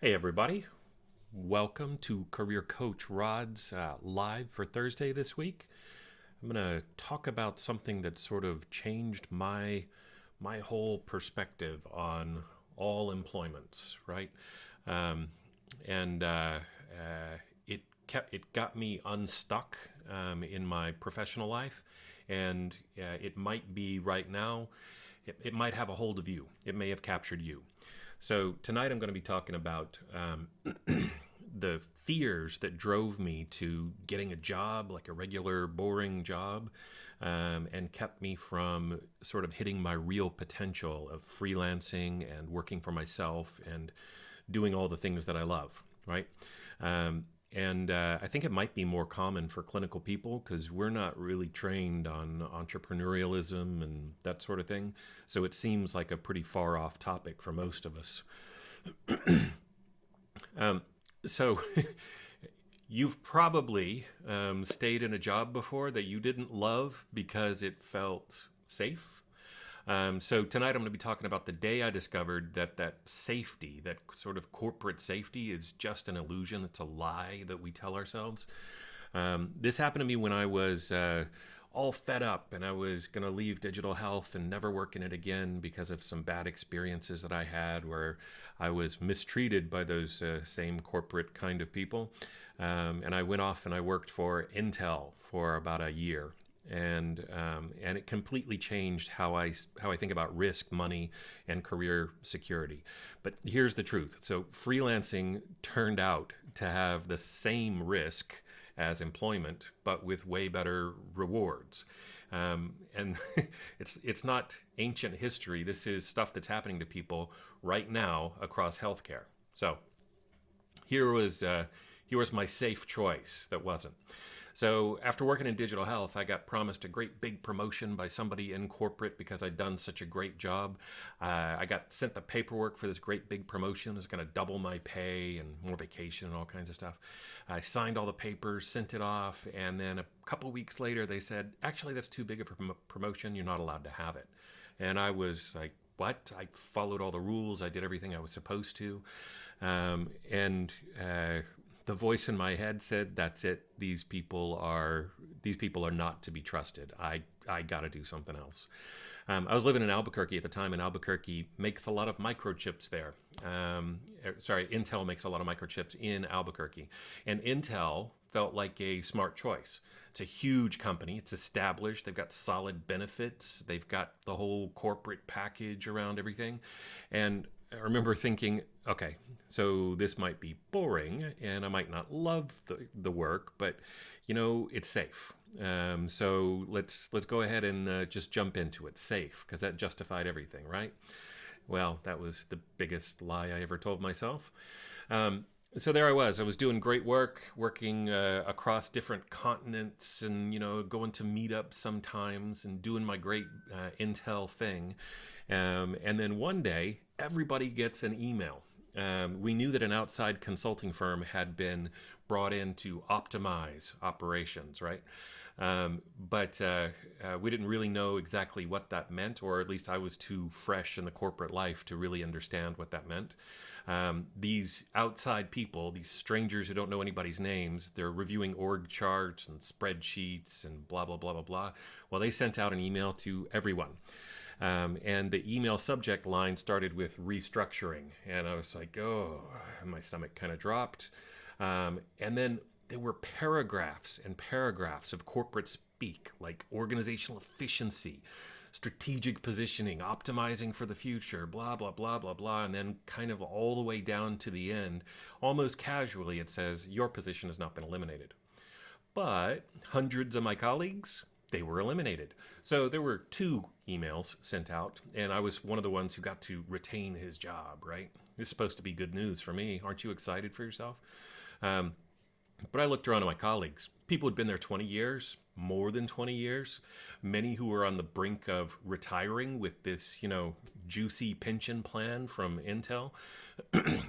Hey, everybody. Welcome to Career Coach Rod's live for Thursday this week. I'm going to talk about something that sort of changed my whole perspective on all employments, right? Um, and it got me unstuck in my professional life, and it might be right now. It might have a hold of you. It may have captured you. So tonight I'm going to be talking about the fears that drove me to getting a job, like a regular, boring job, and kept me from sort of hitting my real potential of freelancing and working for myself and doing all the things that I love, right? And I think it might be more common for clinical people because we're not really trained on entrepreneurialism and that sort of thing. So it seems like a pretty far off topic for most of us. Um, so you've probably stayed in a job before that you didn't love because it felt safe. So tonight I'm going to be talking about the day I discovered that safety, that sort of corporate safety, is just an illusion. It's a lie that we tell ourselves. This happened to me when I was all fed up and I was going to leave digital health and never work in it again because of some bad experiences that I had where I was mistreated by those same corporate kind of people. And I went off and I worked for Intel for about a year, and it completely changed how I think about risk, money, and career security. But here's the truth: so freelancing turned out to have the same risk as employment, but with way better rewards. And it's not ancient history. This is stuff that's happening to people right now across healthcare. So here was uh, here was my safe choice that wasn't. So after working in digital health, I got promised a great big promotion by somebody in corporate because I'd done such a great job. I got sent the paperwork for this great big promotion. It was going to double my pay and more vacation and all kinds of stuff. I signed all the papers, sent it off, and then a couple weeks later they said, actually, that's too big of a promotion. You're not allowed to have it. And I was like, what? I followed all the rules. I did everything I was supposed to. And the voice in my head said, "That's it. These people are not to be trusted. I got to do something else." I was living in Albuquerque at the time, and Albuquerque makes a lot of microchips there. Sorry, Intel makes a lot of microchips in Albuquerque, and Intel felt like a smart choice. It's a huge company. It's established. They've got solid benefits. They've got the whole corporate package around everything, and I remember thinking, okay, so this might be boring and I might not love the work, but it's safe. So let's go ahead and just jump into it. Safe, because that justified everything, right? Well, that was the biggest lie I ever told myself. So there I was. I was doing great work, working across different continents, and going to meetups sometimes, and doing my great Intel thing. And then one day, everybody gets an email. We knew that an outside consulting firm had been brought in to optimize operations, right? But we didn't really know exactly what that meant, or at least I was too fresh in the corporate life to really understand what that meant. These outside people, these strangers who don't know anybody's names, they're reviewing org charts and spreadsheets and blah, blah, blah, blah, blah. Well, they sent out an email to everyone. And the email subject line started with restructuring. And I was like, oh, my stomach kind of dropped. And then there were paragraphs and paragraphs of corporate speak, like organizational efficiency, strategic positioning, optimizing for the future, blah, blah, blah, blah, blah. And then kind of all the way down to the end, almost casually, it says, your position has not been eliminated. But hundreds of my colleagues, they were eliminated. So there were two emails sent out, and I was one of the ones who got to retain his job, right? This is supposed to be good news for me. Aren't you excited for yourself? Um, but I looked around at my colleagues. People had been there 20 years, more than 20 years. Many who were on the brink of retiring with this, juicy pension plan from Intel.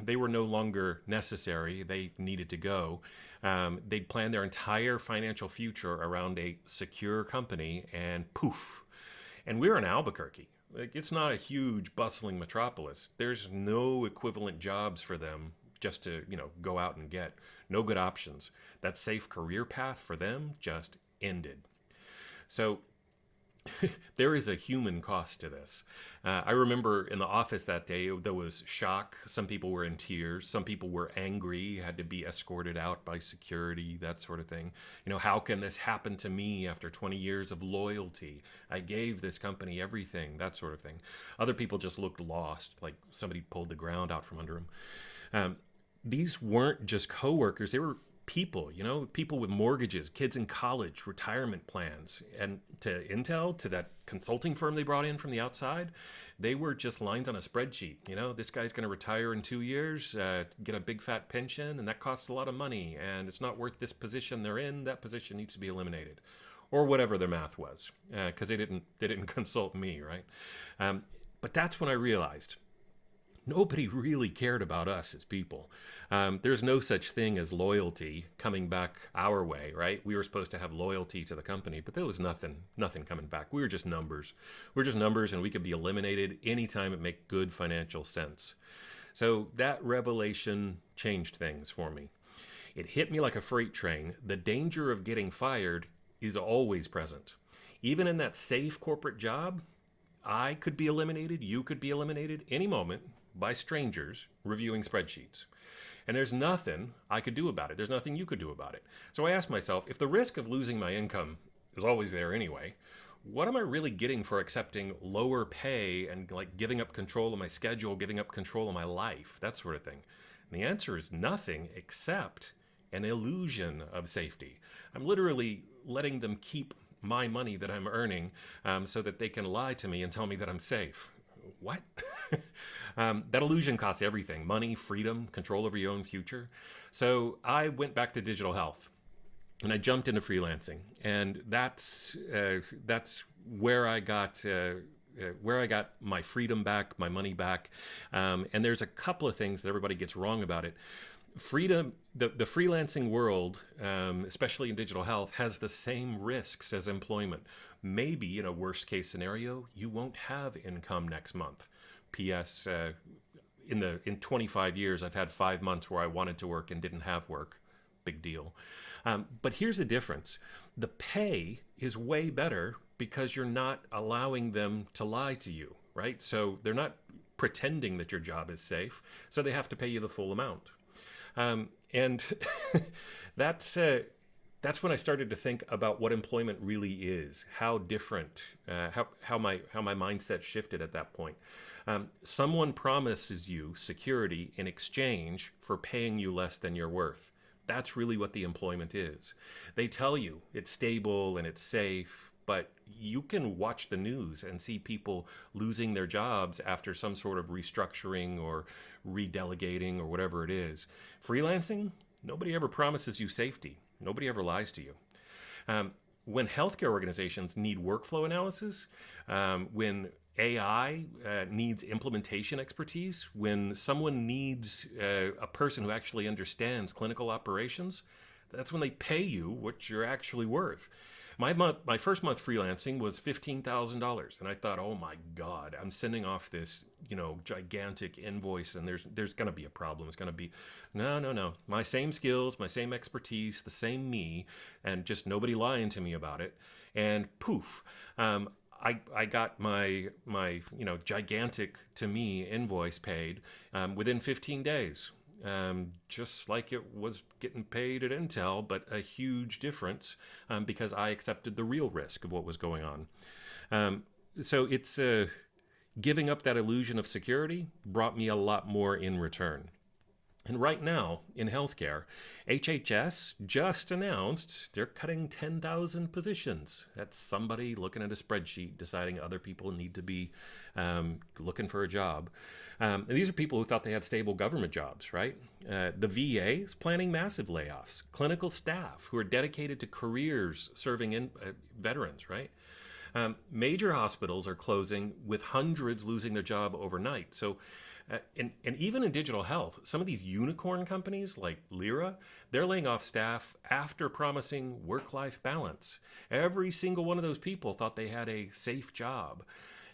They were no longer necessary. They needed to go. They'd planned their entire financial future around a secure company, and poof. And we're in Albuquerque. Like, it's not a huge, bustling metropolis. There's no equivalent jobs for them just to, go out and get. No good options. That safe career path for them just ended. So there is a human cost to this. I remember in the office that day, there was shock. Some people were in tears. Some people were angry, had to be escorted out by security, that sort of thing. How can this happen to me after 20 years of loyalty? I gave this company everything, that sort of thing. Other people just looked lost, like somebody pulled the ground out from under them. These weren't just coworkers, they were people, people with mortgages, kids in college, retirement plans. And to Intel, to that consulting firm they brought in from the outside, they were just lines on a spreadsheet. This guy's going to retire in 2 years, get a big fat pension, and that costs a lot of money, and it's not worth this position they're in. That position needs to be eliminated, or whatever their math was, because they didn't consult me, right? But that's when I realized nobody really cared about us as people. There's no such thing as loyalty coming back our way, right? We were supposed to have loyalty to the company, but there was nothing coming back. We were just numbers. We're just numbers, and we could be eliminated anytime it made good financial sense. So that revelation changed things for me. It hit me like a freight train. The danger of getting fired is always present. Even in that safe corporate job, I could be eliminated, you could be eliminated any moment by strangers reviewing spreadsheets. And there's nothing I could do about it. There's nothing you could do about it. So I asked myself, if the risk of losing my income is always there anyway, what am I really getting for accepting lower pay and like giving up control of my schedule, giving up control of my life, that sort of thing? And the answer is nothing except an illusion of safety. I'm literally letting them keep my money that I'm earning so that they can lie to me and tell me that I'm safe. What? That illusion costs everything: money, freedom, control over your own future. So I went back to digital health and I jumped into freelancing, and that's where I got my freedom back, my money back. And there's a couple of things that everybody gets wrong about it. Freedom, the freelancing world, especially in digital health, has the same risks as employment. Maybe in a worst case scenario, you won't have income next month. P.S. In 25 years, I've had 5 months where I wanted to work and didn't have work. Big deal. But here's the difference. The pay is way better because you're not allowing them to lie to you, right? So they're not pretending that your job is safe, so they have to pay you the full amount. And that's when I started to think about what employment really is, how different, how my mindset shifted at that point. Someone promises you security in exchange for paying you less than you're worth. That's really what the employment is. They tell you it's stable and it's safe, but you can watch the news and see people losing their jobs after some sort of restructuring or redelegating or whatever it is. Freelancing, nobody ever promises you safety. Nobody ever lies to you. When healthcare organizations need workflow analysis, when AI needs implementation expertise, when someone needs a person who actually understands clinical operations, that's when they pay you what you're actually worth. My first month freelancing was $15,000, and I thought, oh my God, I'm sending off this, gigantic invoice, and there's going to be a problem. It's going to be, no. My same skills, my same expertise, the same me, and just nobody lying to me about it. And poof, I got my gigantic to me invoice paid within 15 days. Just like it was getting paid at Intel, but a huge difference because I accepted the real risk of what was going on. So it's giving up that illusion of security brought me a lot more in return. And right now in healthcare, HHS just announced they're cutting 10,000 positions. That's somebody looking at a spreadsheet deciding other people need to be looking for a job. And these are people who thought they had stable government jobs, right? The VA is planning massive layoffs. Clinical staff who are dedicated to careers serving veterans, right? Major hospitals are closing with hundreds losing their job overnight. So, and even in digital health, some of these unicorn companies like Lyra, they're laying off staff after promising work-life balance. Every single one of those people thought they had a safe job.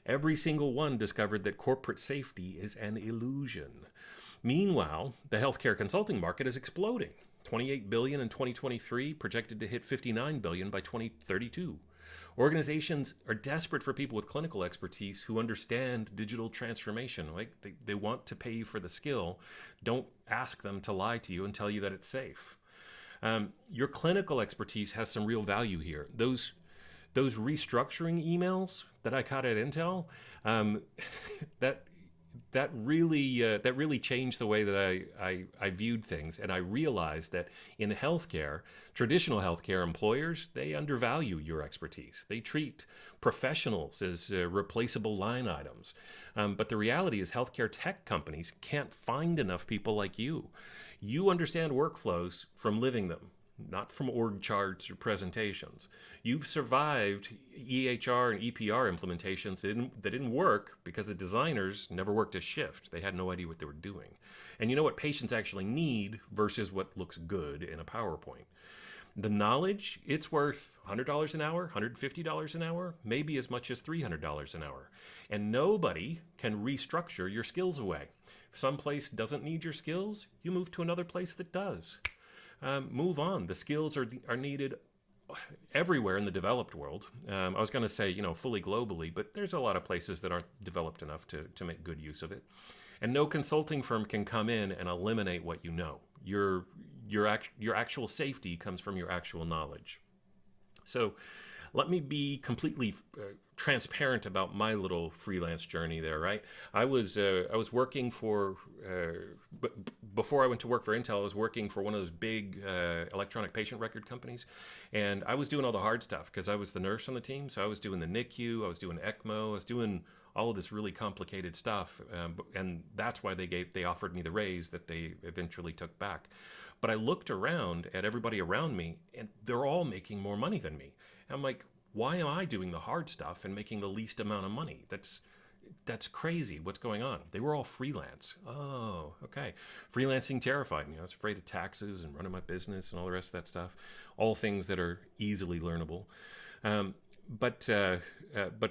Every single one discovered that corporate safety is an illusion. Meanwhile, the healthcare consulting market is exploding. 28 billion in 2023, projected to hit 59 billion by 2032. Organizations are desperate for people with clinical expertise who understand digital transformation. Like they want to pay you for the skill. Don't ask them to lie to you and tell you that it's safe. Your clinical expertise has some real value here. Those restructuring emails that I caught at Intel, that that really changed the way that I viewed things, and I realized that in healthcare, traditional healthcare employers, they undervalue your expertise. They treat professionals as replaceable line items. But the reality is, healthcare tech companies can't find enough people like you. You understand workflows from living them, not from org charts or presentations. You've survived EHR and EPR implementations that didn't work because the designers never worked a shift. They had no idea what they were doing. And you know what patients actually need versus what looks good in a PowerPoint. The knowledge, it's worth $100 an hour, $150 an hour, maybe as much as $300 an hour. And nobody can restructure your skills away. If some place doesn't need your skills, you move to another place that does. Move on. The skills are needed everywhere in the developed world. I was going to say, fully globally, but there's a lot of places that aren't developed enough to make good use of it. And no consulting firm can come in and eliminate what you know. Your actual safety comes from your actual knowledge. So let me be completely transparent about my little freelance journey there, right? I was working for, before I went to work for Intel, I was working for one of those big electronic patient record companies. And I was doing all the hard stuff because I was the nurse on the team. So I was doing the NICU, I was doing ECMO, I was doing all of this really complicated stuff. And that's why they offered me the raise that they eventually took back. But I looked around at everybody around me, and they're all making more money than me. And I'm like, why am I doing the hard stuff and making the least amount of money? That's crazy. What's going on? They were all freelance. Oh, okay. Freelancing terrified me. I was afraid of taxes and running my business and all the rest of that stuff. All things that are easily learnable. But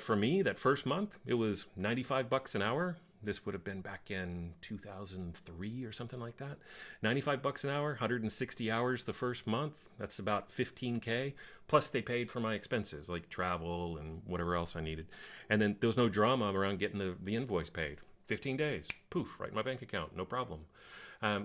for me, that first month, it was $95 an hour. This would have been back in 2003 or something like that. $95 an hour, 160 hours the first month. That's about $15K. Plus they paid for my expenses like travel and whatever else I needed. And then there was no drama around getting the invoice paid. 15 days, poof, right in my bank account, no problem.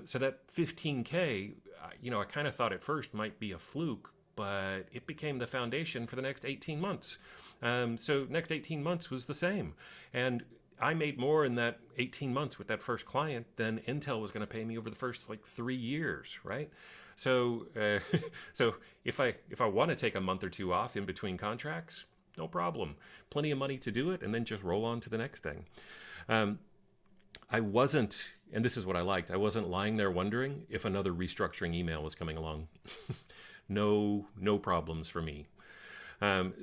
So that 15K, I kind of thought at first might be a fluke, but it became the foundation for the next 18 months. So next 18 months was the same. And I made more in that 18 months with that first client than Intel was going to pay me over the first 3 years, right? So, so if I want to take a month or two off in between contracts, no problem. Plenty of money to do it, and then just roll on to the next thing. I wasn't, and this is what I liked, I wasn't lying there wondering if another restructuring email was coming along. No problems for me.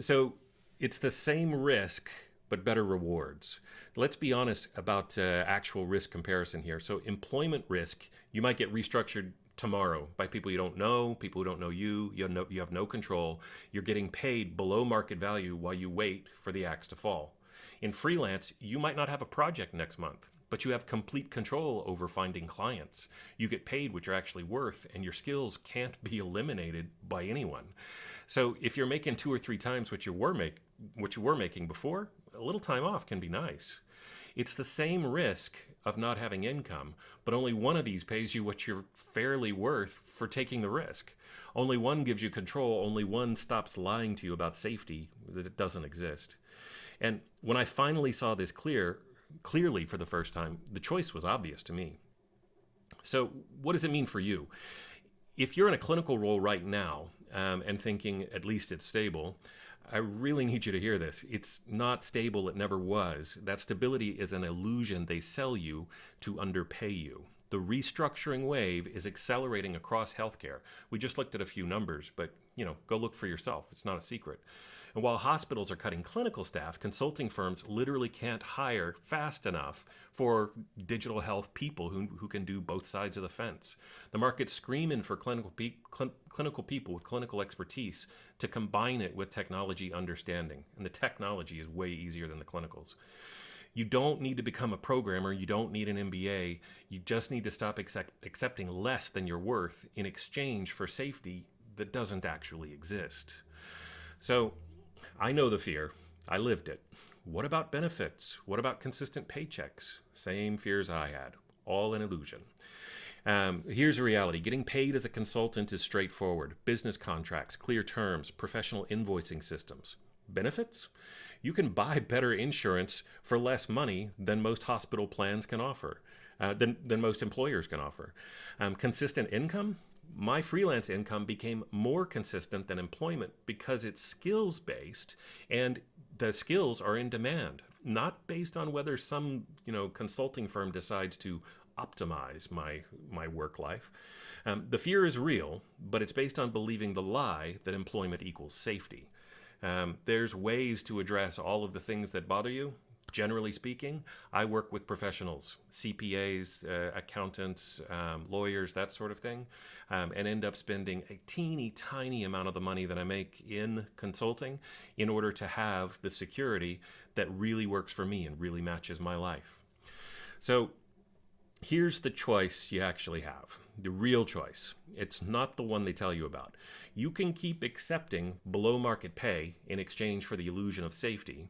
So it's the same risk, but better rewards. Let's be honest about actual risk comparison here. So employment risk, you might get restructured tomorrow by people you don't know, people who don't know you. You have no control. You're getting paid below market value while you wait for the axe to fall. In freelance, you might not have a project next month, but you have complete control over finding clients. You get paid what you're actually worth, and your skills can't be eliminated by anyone. So if you're making 2 or 3 times what you were making before, a little time off can be nice. It's the same risk of not having income, but only one of these pays you what you're fairly worth for taking the risk. Only one gives you control. Only one stops lying to you about safety that it doesn't exist. And when I finally saw this clearly for the first time, the choice was obvious to me. So what does it mean for you? If you're in a clinical role right now and thinking at least it's stable, I really need you to hear this. It's not stable. It never was. That stability is an illusion they sell you to underpay you. The restructuring wave is accelerating across healthcare. We just looked at a few numbers, but go look for yourself. It's not a secret. And while hospitals are cutting clinical staff, consulting firms literally can't hire fast enough for digital health people who can do both sides of the fence. The market's screaming for clinical people with clinical expertise to combine it with technology understanding. And the technology is way easier than the clinicals. You don't need to become a programmer. You don't need an MBA. You just need to stop accepting less than you're worth in exchange for safety that doesn't actually exist. So I know the fear. I lived it. What about benefits? What about consistent paychecks? Same fears I had. All an illusion. Here's the reality. Getting paid as a consultant is straightforward. Business contracts, clear terms, professional invoicing systems. Benefits? You can buy better insurance for less money than most hospital plans can offer, than most employers can offer. Consistent income? My freelance income became more consistent than employment because it's skills based and the skills are in demand, not based on whether some consulting firm decides to optimize my work life. The fear is real, but it's based on believing the lie that employment equals safety. There's ways to address all of the things that bother you. Generally speaking, I work with professionals, CPAs, accountants, lawyers, that sort of thing, and end up spending a teeny tiny amount of the money that I make in consulting in order to have the security that really works for me and really matches my life. So here's the choice you actually have, the real choice. It's not the one they tell you about. You can keep accepting below market pay in exchange for the illusion of safety.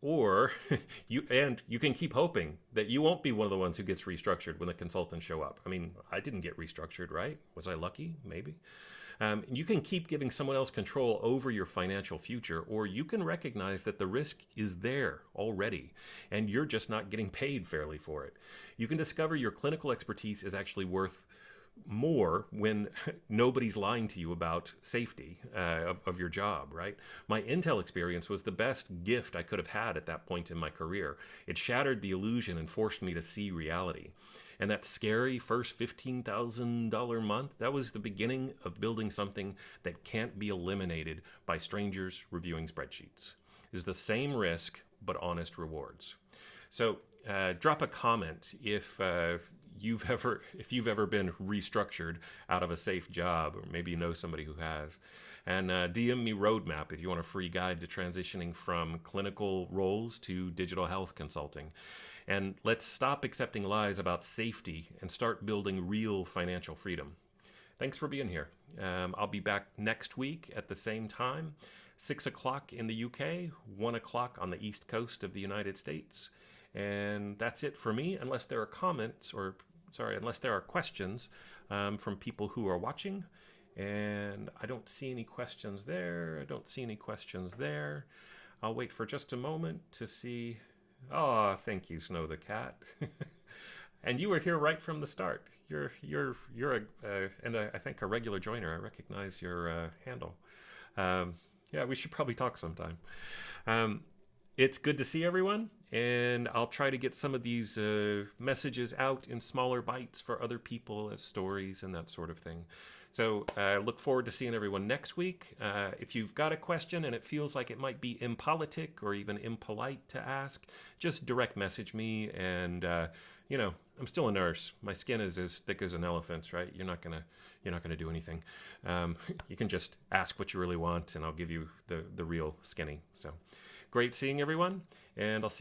Or you can keep hoping that you won't be one of the ones who gets restructured when the consultants show up. I mean, I didn't get restructured, right? Was I lucky? Maybe. You can keep giving someone else control over your financial future, or you can recognize that the risk is there already, and you're just not getting paid fairly for it. You can discover your clinical expertise is actually worth more when nobody's lying to you about safety of your job, right? My Intel experience was the best gift I could have had at that point in my career. It shattered the illusion and forced me to see reality. And that scary first $15,000 month, that was the beginning of building something that can't be eliminated by strangers reviewing spreadsheets. It's the same risk, but honest rewards. So drop a comment if you've ever been restructured out of a safe job, or maybe you know somebody who has. And DM me Roadmap if you want a free guide to transitioning from clinical roles to digital health consulting. And let's stop accepting lies about safety and start building real financial freedom. Thanks for being here. I'll be back next week at the same time, 6 o'clock in the UK, 1 o'clock on the East Coast of the United States. And that's it for me, unless there are questions from people who are watching. And I don't see any questions there. I don't see any questions there. I'll wait for just a moment to see. Oh, thank you, Snow the cat. And you were here right from the start. You're I think a regular joiner. I recognize your handle. Yeah, we should probably talk sometime. It's good to see everyone, and I'll try to get some of these messages out in smaller bites for other people as stories and that sort of thing. So I look forward to seeing everyone next week. If you've got a question and it feels like it might be impolitic or even impolite to ask, just direct message me. And I'm still a nurse. My skin is as thick as an elephant's, right? You're not gonna do anything. You can just ask what you really want, and I'll give you the real skinny. So great seeing everyone, and I'll see